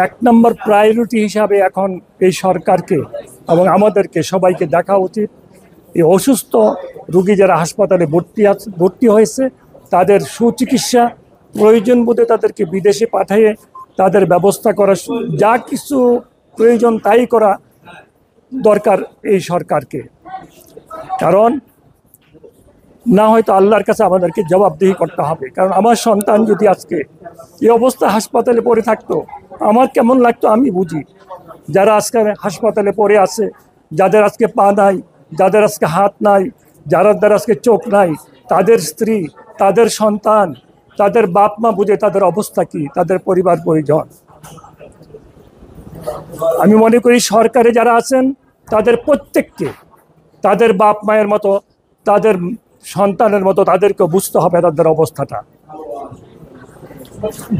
এক নম্বর প্রায়োরিটি হিসাবে এখন এই সরকারকে এবং আমাদেরকে সবাইকে দেখা উচিত এই অসুস্থ রোগী যারা হাসপাতালে ভর্তি হয়েছে তাদের সুচিকিৎসা, প্রয়োজন বোধে তাদেরকে বিদেশে পাঠিয়ে তাদের ব্যবস্থা করা, যা কিছু প্রয়োজন তাই করা দরকার এই সরকারকে। কারণ না হয়তো আল্লাহর কাছে আমাদেরকে জবাবদিহি করতে হবে। কারণ আমার সন্তান যদি আজকে এই অবস্থা হাসপাতালে পড়ে থাকতো, আমার কেমন লাগতো আমি বুঝি। যারা আজকে হাসপাতালে পড়ে আছে, যাদের আজকে পা নাই, যাদের আজকে হাত নাই, যাদের আজকে চোখ নাই, তাদের স্ত্রী, তাদের সন্তান, তাদের বাপ মা বুঝে তাদের অবস্থা কি, তাদের পরিবার পরিজন। আমি মনে করি সরকারে যারা আছেন তাদের প্রত্যেককে তাদের বাপ মায়ের মতো, তাদের সন্তানের মতো তাদেরকে বুঝতে হবে তাদের অবস্থাটা।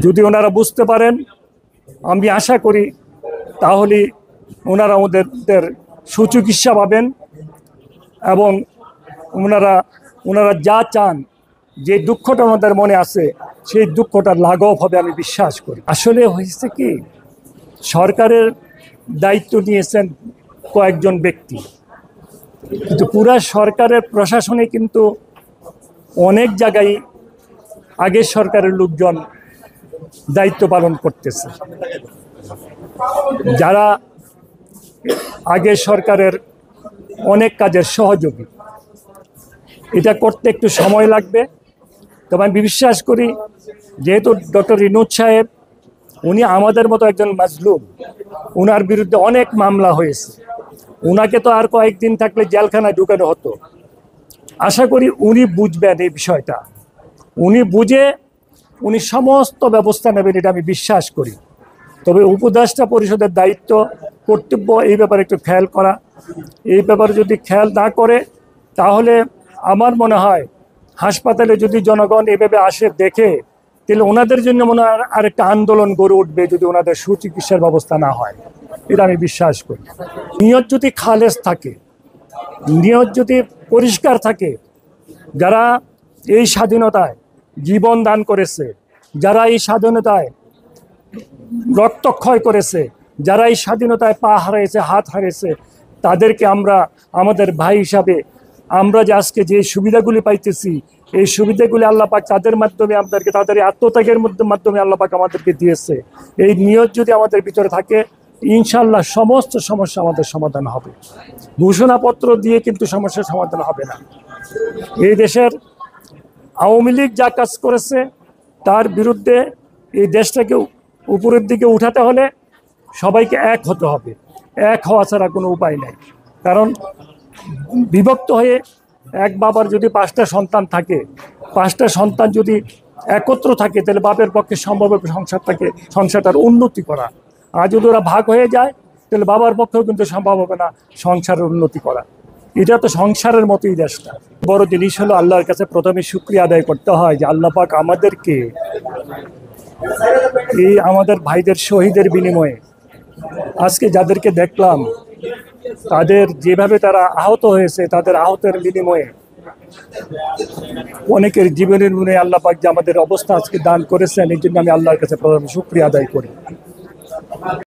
যদি ওনারা বুঝতে পারেন, আমি আশা করি তাহলে ওনারা ওদের সুচিকিৎসা পাবেন এবং ওনারা যা চান, যে দুঃখটা ওনাদের মনে আছে সেই দুঃখটা লাঘব হবে আমি বিশ্বাস করি। আসলে হয়েছে কি, সরকারের দায়িত্ব নিয়েছেন কয়েকজন ব্যক্তি, কিন্তু পুরা সরকারের প্রশাসনে কিন্তু অনেক জায়গায় আগের সরকারের লোকজন দায়িত্ব পালন করতেছে, যারা আগের সরকারের অনেক কাজের সহযোগী। এটা করতে একটু সময় লাগবে, তবে আমি বিশ্বাস করি যেহেতু ডক্টর ইউনূস সাহেব উনি আমাদের মতো একজন মাজলুম, ওনার বিরুদ্ধে অনেক মামলা হয়েছে, ওনাকে তো আর কয়েকদিন থাকলে জেলখানায় ঢুকানো হতো। আশা করি উনি বুঝবেন এই বিষয়টা, উনি বুঝে উনি সমস্ত ব্যবস্থা নেবেন, এটা আমি বিশ্বাস করি। তবে উপদেষ্টা পরিষদের দায়িত্ব, কর্তব্য এই ব্যাপারে একটু খেয়াল করা। এই ব্যাপারে যদি খেয়াল না করে তাহলে আমার মনে হয় হাসপাতালে যদি জনগণ এভাবে আসে দেখে, তাহলে ওনাদের জন্য মনে হয় আরেকটা আন্দোলন গড়ে উঠবে যদি ওনাদের সুচিকিৎসার ব্যবস্থা না হয়, এটা আমি বিশ্বাস করি। নিয়ত যদি খালেস থাকে, নিয়ত যদি পরিষ্কার থাকে, যারা এই স্বাধীনতায় জীবন দান করেছে, যারা এই স্বাধীনতায় রক্তক্ষয় করেছে, যারা এই স্বাধীনতায় পা হারিয়েছে, হাত হারিয়েছে, তাদেরকে আমরা আমাদের ভাই হিসাবে আমরা যে আজকে যে সুবিধাগুলি পাইতেছি, এই সুবিধাগুলি আল্লাহ পাক তাদের মাধ্যমে আমাদেরকে, তাদের আত্মত্যাগের মাধ্যমে আল্লাহ পাক আমাদেরকে দিয়েছে। এই নিয়ত যদি আমাদের ভিতরে থাকে, ইনশাল্লাহ সমস্ত সমস্যা আমাদের সমাধান হবে। ঘোষণাপত্র দিয়ে কিন্তু সমস্যার সমাধান হবে না। এই দেশের আওয়ামী লীগ যা কাজ করেছে তার বিরুদ্ধে এই দেশটাকে উপরের দিকে উঠাতে হলে সবাইকে এক হতে হবে। এক হওয়া ছাড়া কোনো উপায় নাই। কারণ বিভক্ত হয়ে এক বাবার যদি 5টা সন্তান থাকে, 5টা সন্তান যদি একত্র থাকে, তাহলে বাপের পক্ষে সম্ভব হবে সংসারটার উন্নতি করা। আর যদি ওরা ভাগ হয়ে যায় তাহলে বাবার পক্ষেও কিন্তু সম্ভব হবে না সংসারের উন্নতি করা। এটা তো সংসারের মতোই দেশটা। বড় জিনিস হলো আল্লাহর কাছে প্রথমে শুকরিয়া আদায় করতে হয় যে আল্লাহ পাক আমাদেরকে এই আমাদের ভাইদের শহীদের বিনিময়ে আজকে যাদেরকে দেখলাম, তাদের যেভাবে তারা আহত হয়েছে, তাদের আহতের বিনিময়ে অনেকের জীবনের মনে আল্লাহ পাক যে আমাদের অবস্থা আজকে দান করেছেন, এই জন্য আমি আল্লাহর কাছে প্রথমে শুকরিয়া আদায় করি।